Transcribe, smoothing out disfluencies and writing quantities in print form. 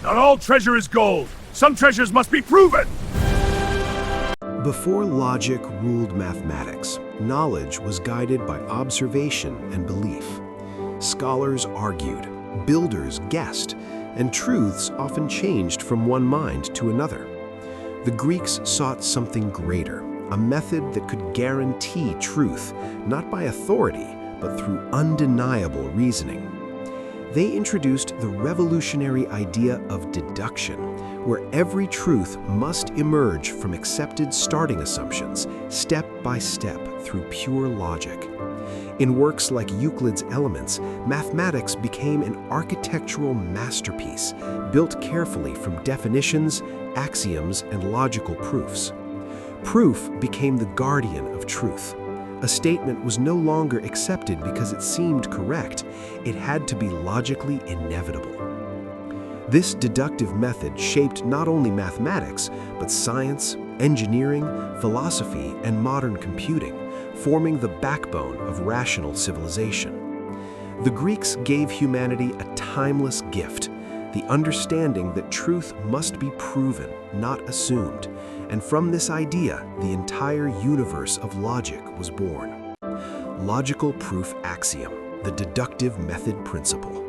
Not all treasure is gold. Some treasures must be proven. Before logic ruled mathematics, knowledge was guided by observation and belief. Scholars argued, builders guessed, and truths often changed from one mind to another. The Greeks sought something greater, a method that could guarantee truth, not by authority, but through undeniable reasoning. They introduced the revolutionary idea of deduction, where every truth must emerge from accepted starting assumptions, step by step through pure logic. In works like Euclid's Elements, mathematics became an architectural masterpiece, built carefully from definitions, axioms, and logical proofs. Proof became the guardian of truth. A statement was no longer accepted because it seemed correct. It had to be logically inevitable. This deductive method shaped not only mathematics, but science, engineering, philosophy, and modern computing, forming the backbone of rational civilization. The Greeks gave humanity a timeless gift, the understanding that truth must be proven, not assumed. And from this idea, the entire universe of logic was born. Logical Proof Axiom, the deductive method principle.